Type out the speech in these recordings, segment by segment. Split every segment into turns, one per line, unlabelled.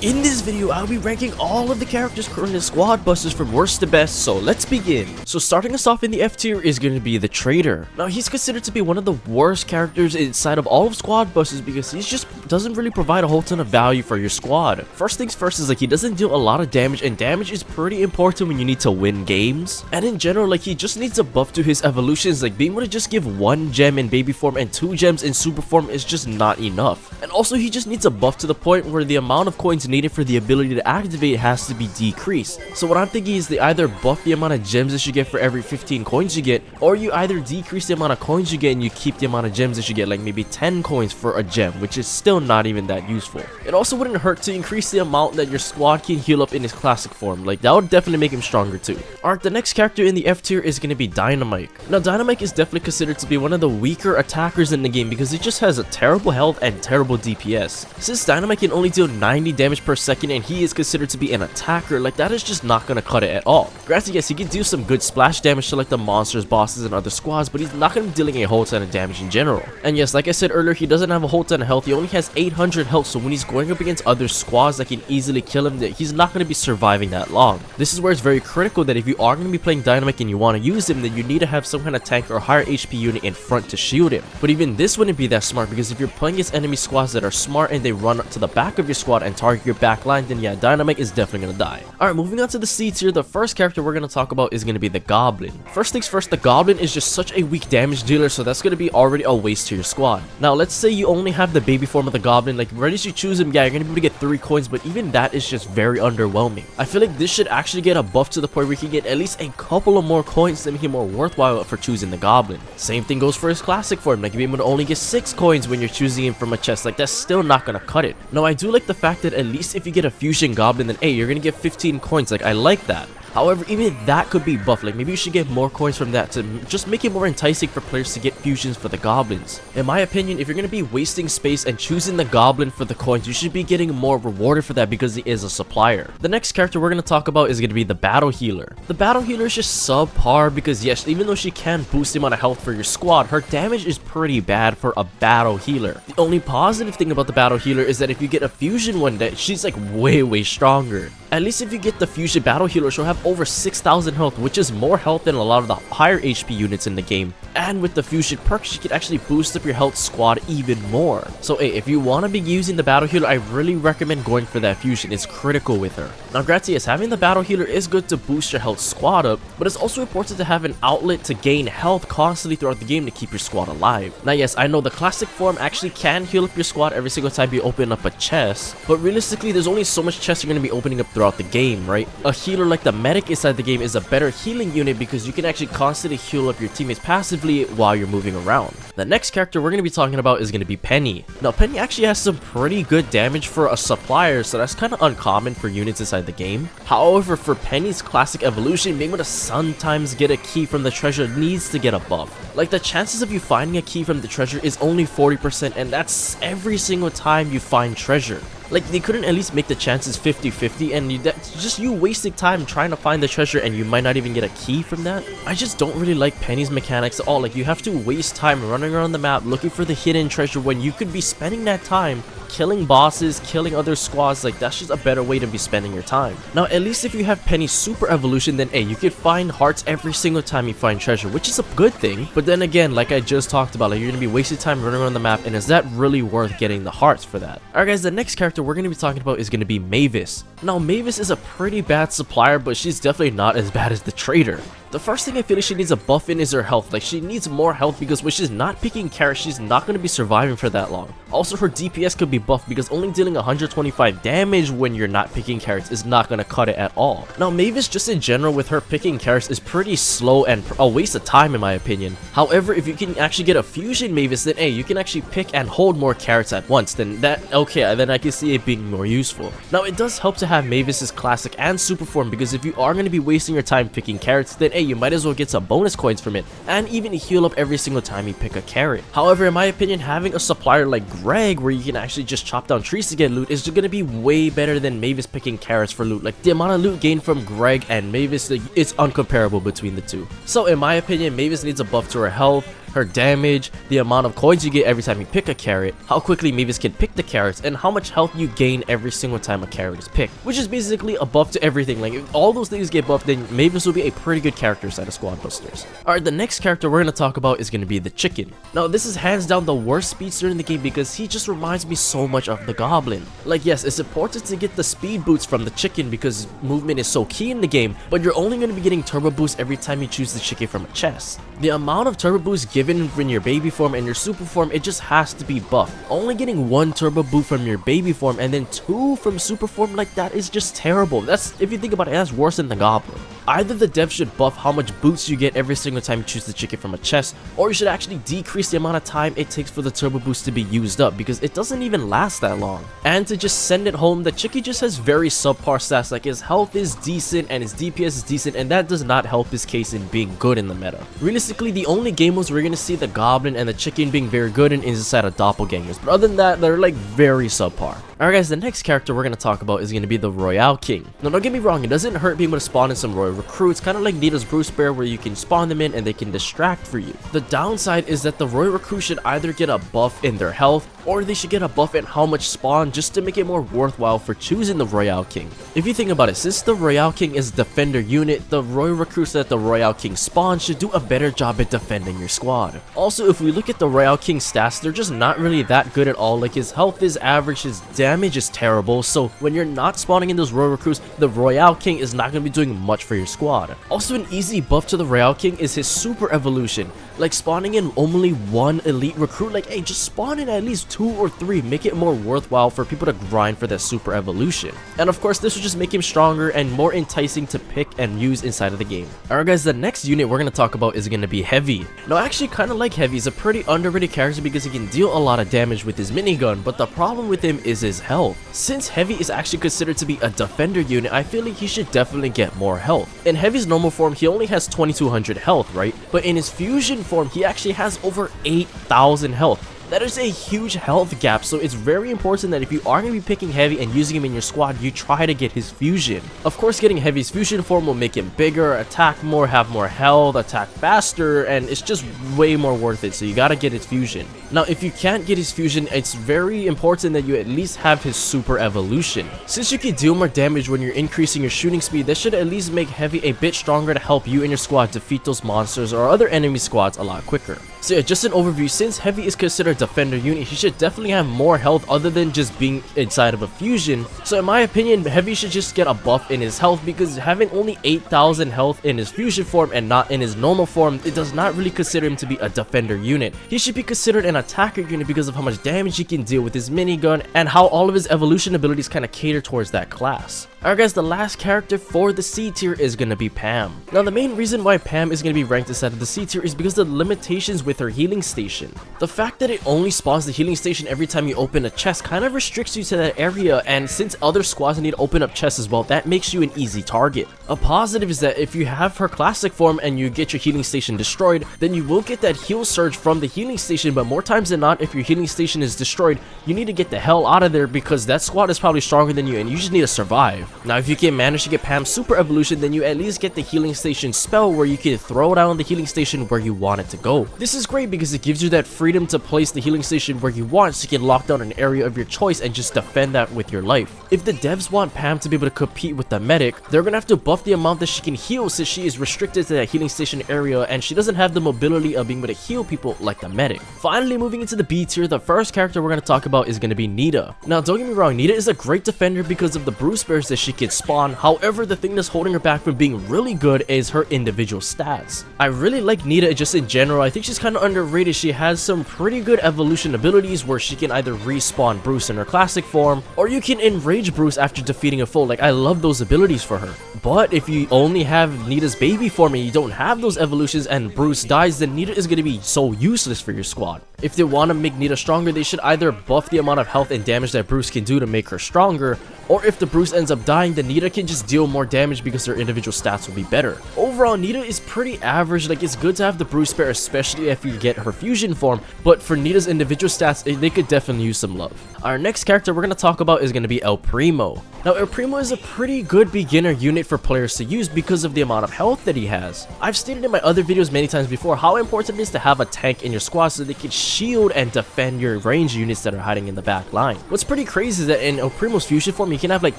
In this video, I'll be ranking all of the characters currently in squad busters from worst to best, so let's begin. So starting us off in the F tier is going to be the Trader. Now he's considered to be one of the worst characters inside of all of squad busters because he just doesn't really provide a whole ton of value for your squad. First things first is like he doesn't deal a lot of damage, and damage is pretty important when you need to win games. And in general, like he just needs a buff to his evolutions, like being able to just give 1 gem in baby form and 2 gems in super form is just not enough. And also he just needs a buff to the point where the amount of coins needed for the ability to activate has to be decreased. So what I'm thinking is they either buff the amount of gems that you get for every 15 coins you get, or you either decrease the amount of coins you get and you keep the amount of gems that you get, like maybe 10 coins for a gem, which is still not even that useful. It also wouldn't hurt to increase the amount that your squad can heal up in his classic form, like that would definitely make him stronger too. Alright, the next character in the F tier is going to be Dynamite. Now Dynamite is definitely considered to be one of the weaker attackers in the game because he just has a terrible health and terrible DPS. Since Dynamite can only deal 90 damage per second and he is considered to be an attacker, like that is just not gonna cut it at all. Granted, yes, he can do some good splash damage to like the monsters, bosses, and other squads, but he's not gonna be dealing a whole ton of damage in general. And yes, like I said earlier, he doesn't have a whole ton of health. He only has 800 health, so when he's going up against other squads that can easily kill him, he's not gonna be surviving that long. This is where it's very critical that if you are gonna be playing Dynamite and you want to use him, then you need to have some kind of tank or higher HP unit in front to shield him. But even this wouldn't be that smart because if you're playing against enemy squads that are smart and they run to the back of your squad and target your back line, then yeah, Dynamite is definitely gonna die. Alright, moving on to the C tier, the first character we're gonna talk about is gonna be the Goblin. First things first, the Goblin is just such a weak damage dealer, so that's gonna be already a waste to your squad. Now let's say you only have the baby form of the Goblin, like right as you choose him, yeah, you're gonna be able to get 3 coins, but even that is just very underwhelming. I feel like this should actually get a buff to the point where you can get at least a couple of more coins to make him more worthwhile for choosing the Goblin. Same thing goes for his classic form, like you'll be able to only get 6 coins when you're choosing him from a chest, like that's still not gonna cut it. Now I do like the fact that at least if you get a fusion Goblin, then hey, you're gonna get 15 coins, like I like that. However, even that could be buffed, like maybe you should get more coins from that to just make it more enticing for players to get fusions for the Goblins. In my opinion, if you're going to be wasting space and choosing the Goblin for the coins, you should be getting more rewarded for that because he is a supplier. The next character we're going to talk about is going to be the Battle Healer. The Battle Healer is just subpar because yes, even though she can boost the amount of health for your squad, her damage is pretty bad for a Battle Healer. The only positive thing about the Battle Healer is that if you get a fusion one, that she's like way stronger. At least if you get the fusion Battle Healer, she'll have over 6,000 health, which is more health than a lot of the higher HP units in the game. And with the fusion perks, you can actually boost up your health squad even more. So hey, if you want to be using the Battle Healer, I really recommend going for that fusion. It's critical with her. Now granted, yes, having the Battle Healer is good to boost your health squad up, but it's also important to have an outlet to gain health constantly throughout the game to keep your squad alive. Now yes, I know the classic form actually can heal up your squad every single time you open up a chest, but realistically, there's only so much chests you're going to be opening up throughout the game, right? A healer like the medic inside the game is a better healing unit because you can actually constantly heal up your teammates passively while you're moving around. The next character we're going to be talking about is going to be Penny. Now Penny actually has some pretty good damage for a supplier, so that's kind of uncommon for units inside the game. However, for Penny's classic evolution, being able to sometimes get a key from the treasure needs to get a buff. Like the chances of you finding a key from the treasure is only 40%, and that's every single time you find treasure. Like they couldn't at least make the chances 50-50, and that's you wasting time trying to find the treasure and you might not even get a key from that. I just don't really like Penny's mechanics at all. Like you have to waste time running around the map looking for the hidden treasure when you could be spending that time killing bosses, killing other squads. Like that's just a better way to be spending your time. Now at least if you have Penny's super evolution, then hey, you can find hearts every single time you find treasure, which is a good thing. But then again, like I just talked about, like you're gonna be wasting time running around the map, and is that really worth getting the hearts for that? Alright guys, the next character we're going to be talking about is going to be Mavis. Now Mavis is a pretty bad supplier, but she's definitely not as bad as the Trader. The first thing I feel like she needs a buff in is her health. Like she needs more health because when she's not picking carrots, she's not going to be surviving for that long. Also, her DPS could be buffed because only dealing 125 damage when you're not picking carrots is not going to cut it at all. Now Mavis just in general with her picking carrots is pretty slow and a waste of time in my opinion. However, if you can actually get a fusion Mavis, then hey, you can actually pick and hold more carrots at once. Then then I can see it being more useful. Now it does help to have Mavis's classic and super form because if you are going to be wasting your time picking carrots, then hey, you might as well get some bonus coins from it and even heal up every single time you pick a carrot. However, in my opinion, having a supplier like Greg where you can actually just chop down trees to get loot is going to be way better than Mavis picking carrots for loot. Like the amount of loot gained from Greg and Mavis, it's uncomparable between the two. So in my opinion, Mavis needs a buff to her health, her damage, the amount of coins you get every time you pick a carrot, how quickly Mavis can pick the carrots, and how much health you gain every single time a carrot is picked, which is basically a buff to everything. Like, if all those things get buffed, then Mavis will be a pretty good character inside of Squad Busters. Alright, the next character we're going to talk about is going to be the Chicken. Now, this is hands down the worst speedster in the game because he just reminds me so much of the Goblin. Like, yes, it's important to get the speed boots from the Chicken because movement is so key in the game, but you're only going to be getting turbo boost every time you choose the Chicken from a chest. The amount of turbo boost given in your baby form and your super form, it just has to be buffed. Only getting 1 turbo boost from your baby form and then 2 from super form, like, that is just terrible. That's, if you think about it, that's worse than the Goblin. Either the devs should buff how much boots you get every single time you choose the Chicken from a chest, or you should actually decrease the amount of time it takes for the turbo boost to be used up because it doesn't even last that long. And to just send it home, the Chicken just has very subpar stats. Like, his health is decent and his DPS is decent, and that does not help his case in being good in the meta. Realistically, the only game modes we're going to see the Goblin and the Chicken being very good in is inside of doppelgangers, but other than that, they're like very subpar. Alright guys, the next character we're going to talk about is going to be the Royale King. Now, don't get me wrong, it doesn't hurt being able to spawn in some Royal Recruits, kind of like Nita's Bruce Bear, where you can spawn them in and they can distract for you. The downside is that the Royal Recruit should either get a buff in their health, or they should get a buff in how much spawn just to make it more worthwhile for choosing the Royale King. If you think about it, since the Royale King is a defender unit, the Royal Recruits that the Royale King spawns should do a better job at defending your squad. Also, if we look at the Royale King stats, they're just not really that good at all. Like, his health is average, his damage is terrible, so when you're not spawning in those Royal Recruits, the Royale King is not going to be doing much for your squad. Also, an easy buff to the Royale King is his super evolution. Like, spawning in only 1 elite recruit, like, hey, just spawn in at least 2 or 3, make it more worthwhile for people to grind for that super evolution. And of course, this will just make him stronger and more enticing to pick and use inside of the game. Alright guys, the next unit we're going to talk about is going to be Heavy. Now, I actually kind of like Heavy. He's a pretty underrated character because he can deal a lot of damage with his minigun, but the problem with him is his health. Since Heavy is actually considered to be a defender unit, I feel like he should definitely get more health. In Heavy's normal form, he only has 2200 health, right? But in his fusion form, he actually has over 8000 health. That is a huge health gap, so it's very important that if you are going to be picking Heavy and using him in your squad, you try to get his fusion. Of course, getting Heavy's fusion form will make him bigger, attack more, have more health, attack faster, and it's just way more worth it, so you gotta get his fusion. Now, if you can't get his fusion, it's very important that you at least have his super evolution. Since you can deal more damage when you're increasing your shooting speed, that should at least make Heavy a bit stronger to help you and your squad defeat those monsters or other enemy squads a lot quicker. So yeah, just an overview, since Heavy is considered a defender unit, he should definitely have more health other than just being inside of a fusion. So in my opinion, Heavy should just get a buff in his health because having only 8000 health in his fusion form and not in his normal form, it does not really consider him to be a defender unit. He should be considered an attacker unit because of how much damage he can deal with his minigun and how all of his evolution abilities kind of cater towards that class. Alright guys, the last character for the C tier is going to be Pam. Now, the main reason why Pam is going to be ranked inside of the C tier is because of the limitations with her healing station. The fact that it only spawns the healing station every time you open a chest kind of restricts you to that area, and since other squads need to open up chests as well, that makes you an easy target. A positive is that if you have her classic form and you get your healing station destroyed, then you will get that heal surge from the healing station, but more times than not, if your healing station is destroyed, you need to get the hell out of there because that squad is probably stronger than you and you just need to survive. Now, if you can manage to get Pam's super evolution, then you at least get the healing station spell where you can throw down the healing station where you want it to go. This is great because it gives you that freedom to place the healing station where you want, so you can lock down an area of your choice and just defend that with your life. If the devs want Pam to be able to compete with the medic, they're gonna have to buff the amount that she can heal since she is restricted to that healing station area and she doesn't have the mobility of being able to heal people like the medic. Finally, moving into the B tier, the first character we're gonna talk about is gonna be Nita. Now, don't get me wrong, Nita is a great defender because of the Bruce Bears that she can spawn. However, the thing that's holding her back from being really good is her individual stats. I really like Nita just in general. I think she's kind of underrated. She has some pretty good evolution abilities where she can either respawn Bruce in her classic form, or you can enrage Bruce after defeating a foe. Like, I love those abilities for her. But if you only have Nita's baby form and you don't have those evolutions and Bruce dies, then Nita is going to be so useless for your squad. If they want to make Nita stronger, they should either buff the amount of health and damage that Bruce can do to make her stronger, or if the Bruce ends up dying, then Nita can just deal more damage because her individual stats will be better. Overall, Nita is pretty average. Like, it's good to have the Bruce spare, especially if you get her fusion form, but for Nita's individual stats, they could definitely use some love. Our next character we're going to talk about is going to be El Primo. Now, El Primo is a pretty good beginner unit for players to use because of the amount of health that he has. I've stated in my other videos many times before how important it is to have a tank in your squad so they can shield and defend your range units that are hiding in the back line. What's pretty crazy is that in El Primo's fusion form, you can have like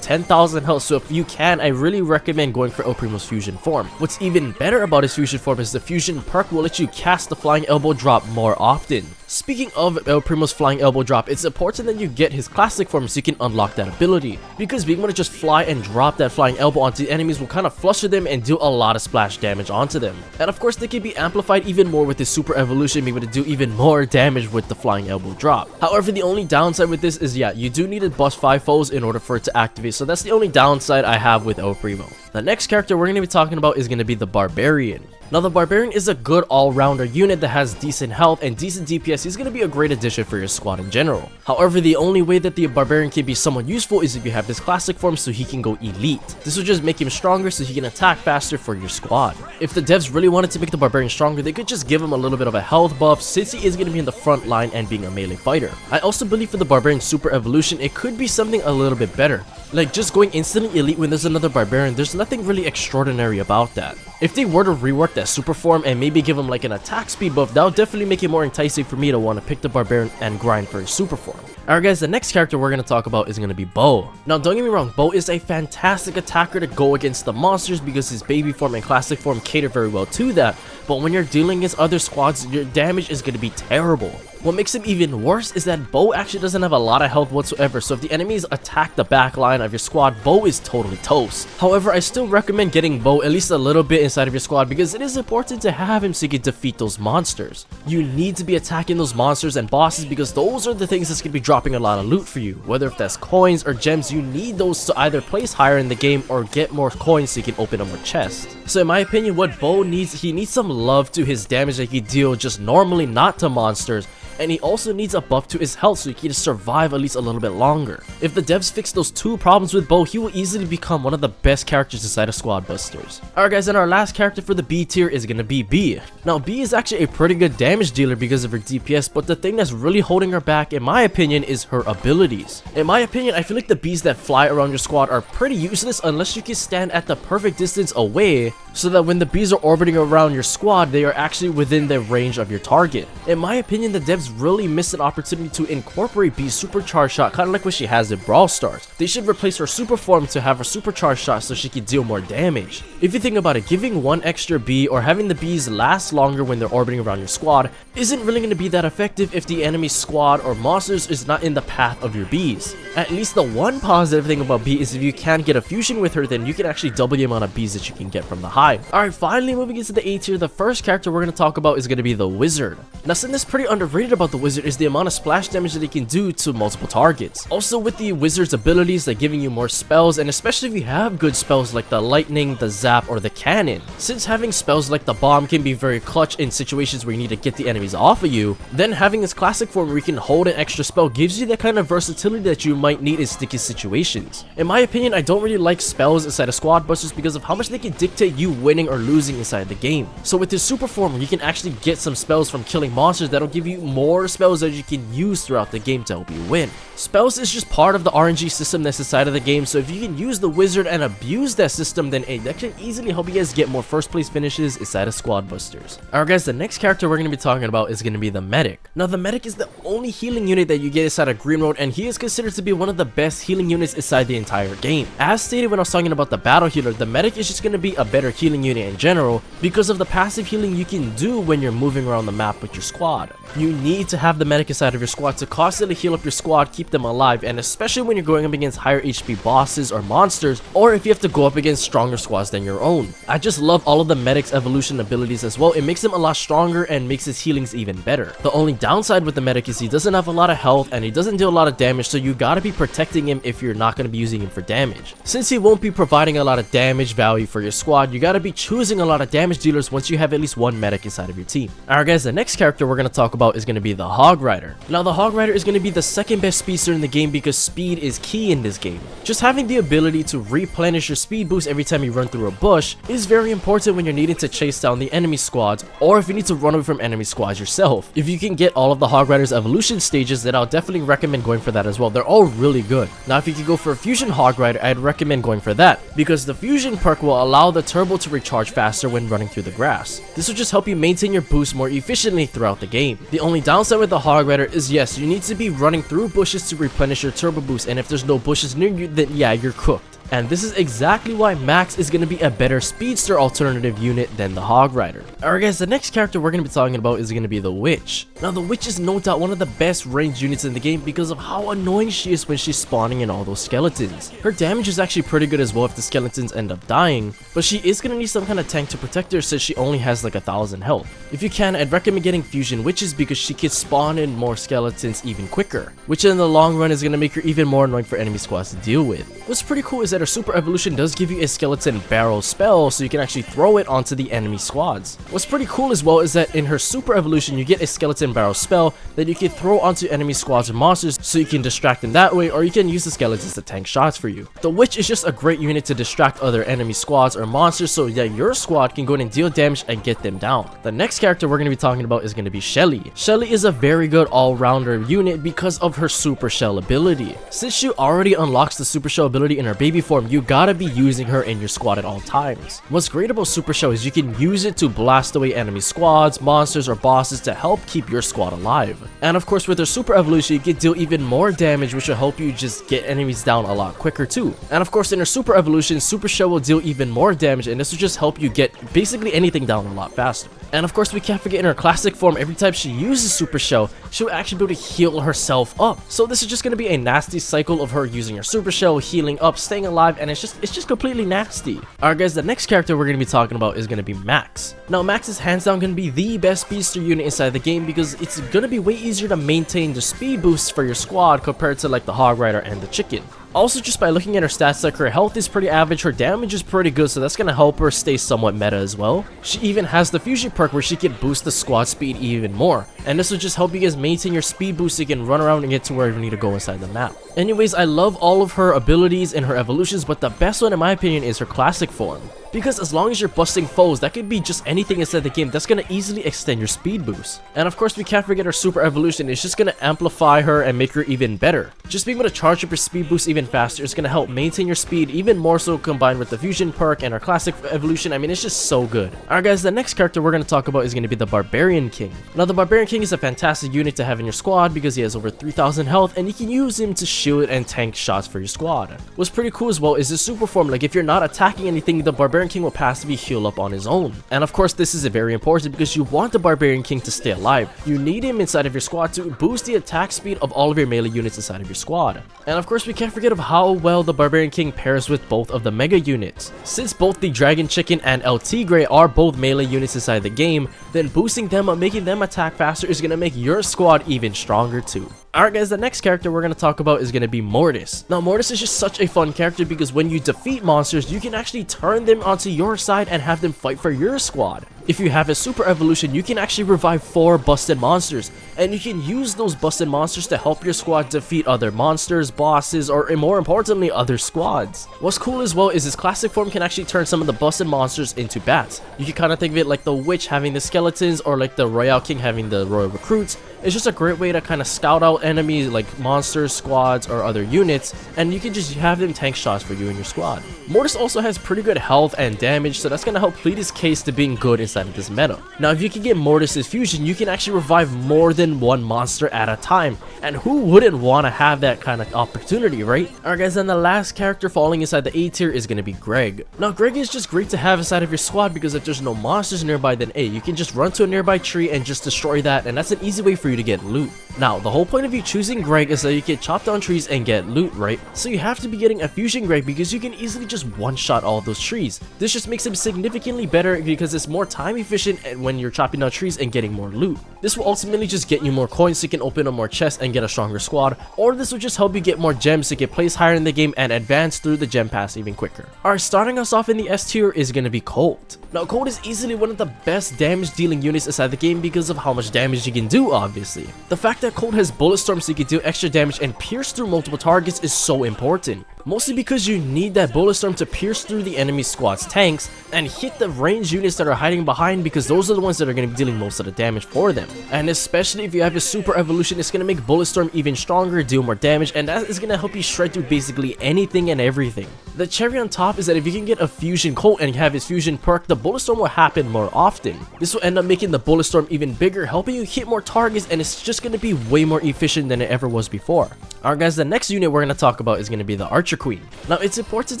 10,000 health, so if you can, I really recommend going for El Primo's fusion form. What's even better about his fusion form is the fusion perk will let you cast the flying elbow drop more often. Speaking of El Primo's flying elbow drop, it's important that you get his classic form so you can unlock that ability, because being able to just fly and drop that flying elbow onto the enemies will kind of fluster them and do a lot of splash damage onto them. And of course, they can be amplified even more with his super evolution, being able to do even more damage with the flying elbow drop. However, the only downside with this is, yeah, you do need to bust 5 foes in order for it to activate, so that's the only downside I have with El Primo. The next character we're going to be talking about is going to be the Barbarian. Now, the Barbarian is a good all-rounder unit that has decent health and decent DPS. He's going to be a great addition for your squad in general. However, the only way that the Barbarian can be somewhat useful is if you have this classic form so he can go elite. This will just make him stronger so he can attack faster for your squad. If the devs really wanted to make the Barbarian stronger, they could just give him a little bit of a health buff since he is going to be in the front line and being a melee fighter. I also believe for the Barbarian super evolution, it could be something a little bit better. Like, just going instantly elite when there's another Barbarian, there's nothing really extraordinary about that. If they were to rework that super form and maybe give him like an attack speed buff, that would definitely make it more enticing for me to want to pick the Barbarian and grind for his super form. Alright guys, the next character we're going to talk about is going to be Bo. Now, don't get me wrong, Bo is a fantastic attacker to go against the monsters because his baby form and classic form cater very well to that, but when you're dealing against other squads, your damage is going to be terrible. What makes him even worse is that Bo actually doesn't have a lot of health whatsoever, so if the enemies attack the back line of your squad, Bo is totally toast. However, I still recommend getting Bo at least a little bit inside of your squad because it is important to have him so you can defeat those monsters. You need to be attacking those monsters and bosses because those are the things that's going to be dropping a lot of loot for you. Whether if that's coins or gems, you need those to either place higher in the game or get more coins so you can open up more chests. So in my opinion, what Bo needs, he needs some love to his damage that he deals just normally, not to monsters. And he also needs a buff to his health so he can survive at least a little bit longer. If the devs fix those two problems with Bo, he will easily become one of the best characters inside of Squad Busters. Alright guys, and our last character for the B tier is gonna be B. Now, B is actually a pretty good damage dealer because of her DPS, but the thing that's really holding her back, in my opinion, is her abilities. In my opinion, I feel like the bees that fly around your squad are pretty useless unless you can stand at the perfect distance away so that when the bees are orbiting around your squad, they are actually within the range of your target. In my opinion, the devs really missed an opportunity to incorporate B's supercharged shot, kind of like what she has in Brawl Stars. They should replace her super form to have her supercharged shot so she can deal more damage. If you think about it, giving one extra B or having the bees last longer when they're orbiting around your squad isn't really going to be that effective if the enemy squad or monsters is not in the path of your bees. At least the one positive thing about B is if you can get a fusion with her, then you can actually double the amount of bees that you can get from the hive. Alright, finally moving into the A tier, the first character we're going to talk about is going to be the Wizard. Now, something that's pretty underrated about the Wizard is the amount of splash damage that he can do to multiple targets. Also, with the Wizard's abilities, like giving you more spells, and especially if you have good spells like the lightning, the zap, or the cannon. Since having spells like the bomb can be very clutch in situations where you need to get the enemies off of you, then having this classic form where you can hold an extra spell gives you that kind of versatility that you might need in sticky situations. In my opinion, I don't really like spells inside of Squad Busters because of how much they can dictate you winning or losing inside the game. So with this super form, you can actually get some spells from killing monsters that'll give you more spells that you can use throughout the game to help you win. Spells is just part of the RNG system that's inside of the game, so if you can use the Wizard and abuse that system, then that can easily help you guys get more first place finishes inside of Squad Busters. Alright guys, the next character we're going to be talking about is going to be the Medic. Now, the Medic is the only healing unit that you get inside of Green Road, and he is considered to be one of the best healing units inside the entire game. As stated when I was talking about the Battle Healer, the Medic is just going to be a better healing unit in general because of the passive healing you can do when you're moving around the map with your squad. You need to have the Medic inside of your squad to constantly heal up your squad, keep them alive, and especially when you're going up against higher HP bosses or monsters, or if you have to go up against stronger squads than your own. I just love all of the Medic's evolution abilities as well. It makes him a lot stronger and makes his healings even better. The only downside with the Medic is he doesn't have a lot of health and he doesn't do a lot of damage, so you gotta be protecting him if you're not gonna be using him for damage. Since he won't be providing a lot of damage value for your squad, you gotta be choosing a lot of damage dealers once you have at least one Medic inside of your team. Alright guys, the next character we're gonna talk about is gonna be the Hog Rider. Now the Hog Rider is going to be the second best speedster in the game because speed is key in this game. Just having the ability to replenish your speed boost every time you run through a bush is very important when you're needing to chase down the enemy squads, or if you need to run away from enemy squads yourself. If you can get all of the Hog Rider's evolution stages, then I'll definitely recommend going for that as well. They're all really good. Now if you could go for a fusion Hog Rider, I'd recommend going for that because the fusion perk will allow the turbo to recharge faster when running through the grass. This will just help you maintain your boost more efficiently throughout the game. The only downside with the Hog Rider is yes, you need to be running through bushes to replenish your turbo boost, and if there's no bushes near you, then yeah, you're cooked. And this is exactly why Max is going to be a better speedster alternative unit than the Hog Rider. Alright guys, the next character we're going to be talking about is going to be the Witch. Now the Witch is no doubt one of the best ranged units in the game because of how annoying she is when she's spawning in all those skeletons. Her damage is actually pretty good as well if the skeletons end up dying, but she is going to need some kind of tank to protect her since she only has like 1,000 health. If you can, I'd recommend getting Fusion Witches because she can spawn in more skeletons even quicker, which in the long run is going to make her even more annoying for enemy squads to deal with. What's pretty cool is that her super evolution does give you a skeleton barrel spell so you can actually throw it onto the enemy squads. What's pretty cool as well is that in her super evolution you get a skeleton barrel spell that you can throw onto enemy squads or monsters so you can distract them that way, or you can use the skeletons to tank shots for you. The Witch is just a great unit to distract other enemy squads or monsters so that your squad can go in and deal damage and get them down. The next character we're going to be talking about is going to be Shelly. Shelly is a very good all-rounder unit because of her super shell ability. Since she already unlocks the super shell ability in her baby form, you gotta be using her in your squad at all times. What's great about super shell is you can use it to blast away enemy squads, monsters, or bosses to help keep your squad alive. And of course with her super evolution you can deal even more damage, which will help you just get enemies down a lot quicker too. And of course in her super evolution, super shell will deal even more damage, and this will just help you get basically anything down a lot faster. And of course we can't forget in her classic form, every time she uses super shell, she'll actually be able to heal herself up. So this is just going to be a nasty cycle of her using her super shell, healing up, staying alive, and it's just completely nasty. Alright guys, the next character we're going to be talking about is going to be Max. Now Max is hands down going to be the best speedster unit inside the game because it's going to be way easier to maintain the speed boosts for your squad compared to like the Hog Rider and the Chicken. Also, just by looking at her stats, like her health is pretty average, her damage is pretty good, so that's gonna help her stay somewhat meta as well. She even has the fusion perk where she can boost the squad speed even more, and this will just help you guys maintain your speed boost so you can run around and get to wherever you need to go inside the map. Anyways, I love all of her abilities and her evolutions, but the best one in my opinion is her classic form. Because as long as you're busting foes, that could be just anything inside the game, that's gonna easily extend your speed boost. And of course we can't forget her super evolution, it's just gonna amplify her and make her even better. Just being able to charge up your speed boost even faster is gonna help maintain your speed even more so, combined with the fusion perk and her classic evolution. I mean, it's just so good. Alright guys, the next character we're gonna talk about is gonna be the Barbarian King. Now the Barbarian King is a fantastic unit to have in your squad because he has over 3,000 health and you can use him to shield and tank shots for your squad. What's pretty cool as well is his super form, like if you're not attacking anything, the Barbarian King will passively heal up on his own. And of course this is very important because you want the Barbarian King to stay alive. You need him inside of your squad to boost the attack speed of all of your melee units inside of your squad. And of course we can't forget of how well the Barbarian King pairs with both of the mega units. Since both the Dragon Chicken and El Tigre are both melee units inside the game, then boosting them up, making them attack faster is gonna make your squad even stronger too. Alright guys, the next character we're going to talk about is going to be Mortis. Now Mortis is just such a fun character because when you defeat monsters, you can actually turn them onto your side and have them fight for your squad. If you have a super evolution, you can actually revive 4 busted monsters, and you can use those busted monsters to help your squad defeat other monsters, bosses, or more importantly, other squads. What's cool as well is his classic form can actually turn some of the busted monsters into bats. You can kind of think of it like the Witch having the skeletons or like the Royal King having the Royal Recruits. It's just a great way to kind of scout out enemies like monsters, squads, or other units, and you can just have them tank shots for you and your squad. Mortis also has pretty good health and damage, so that's going to help plead his case to being good inside of this meta. Now if you can get Mortis's fusion, you can actually revive more than one monster at a time, and who wouldn't want to have that kind of opportunity, right? Alright guys, then the last character falling inside the A tier is going to be Greg. Now Greg is just great to have inside of your squad because if there's no monsters nearby, then you can just run to a nearby tree and just destroy that, and that's an easy way for you to get loot. Now the whole point of you choosing Greg is that you can chop down trees and get loot, right? So you have to be getting a fusion Greg because you can easily just one-shot all of those trees. This just makes him significantly better because it's more time time efficient when you're chopping down trees and getting more loot. This will ultimately just get you more coins so you can open up more chests and get a stronger squad, or this will just help you get more gems so you can place higher in the game and advance through the gem pass even quicker. Alright, starting us off in the S tier is going to be Colt. Now Colt is easily one of the best damage dealing units inside the game because of how much damage you can do, obviously. The fact that Colt has bullet storm so you can do extra damage and pierce through multiple targets is so important. Mostly because you need that bullet storm to pierce through the enemy squad's tanks and hit the ranged units that are hiding behind, because those are the ones that are going to be dealing most of the damage for them. And especially if you have a super evolution, it's going to make bullet storm even stronger, do more damage, and that is going to help you shred through basically anything and everything. The cherry on top is that if you can get a fusion Colt and have his fusion perk, the bullet storm will happen more often. This will end up making the bullet storm even bigger, helping you hit more targets, and it's just going to be way more efficient than it ever was before. Alright guys, the next unit we're going to talk about is going to be the Archer Queen. Now it's important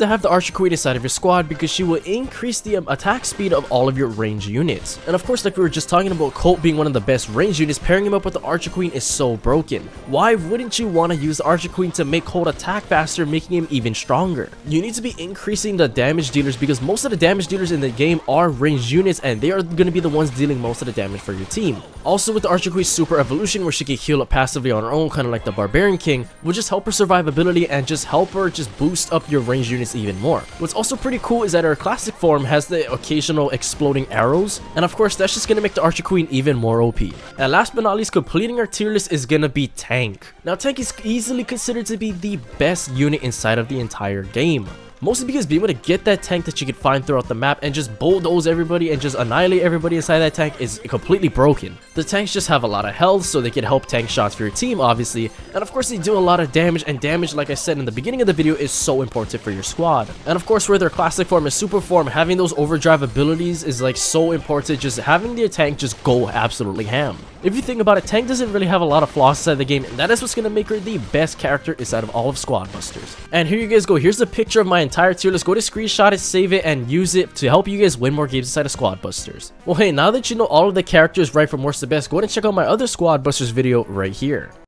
to have the Archer Queen inside of your squad because she will increase the attack speed of all of your ranged units. And of course, like we were just talking about Colt being one of the best ranged units, pairing him up with the Archer Queen is so broken. Why wouldn't you want to use the Archer Queen to make Colt attack faster, making him even stronger? You need to be increasing the damage dealers because most of the damage dealers in the game are ranged units, and they are going to be the ones dealing most of the damage for your team. Also with the Archer Queen's super evolution, where she can heal up passively on her own, kind of like the Barbarian King, will just help her survivability and just help her just boost up your ranged units even more. What's also pretty cool is that her classic form has the occasional exploding arrows, and of course that's just gonna make the Archer Queen even more OP. And last but not least, completing our tier list is gonna be Tank. Now Tank is easily considered to be the best unit inside of the entire game. Mostly because being able to get that tank that you can find throughout the map and just bulldoze everybody and just annihilate everybody inside that tank is completely broken. The tanks just have a lot of health, so they can help tank shots for your team, obviously. And of course, they do a lot of damage, and damage, like I said in the beginning of the video, is so important for your squad. And of course, where their classic form and super form, having those overdrive abilities is like so important, just having their tank just go absolutely ham. If you think about it, Tank doesn't really have a lot of flaws inside the game, and that is what's going to make her the best character inside of all of Squad Busters. And here you guys go. Here's a picture of my entire tier list. Go to screenshot it, save it, and use it to help you guys win more games inside of Squad Busters. Well, hey, now that you know all of the characters right from worst to best, go ahead and check out my other Squad Busters video right here.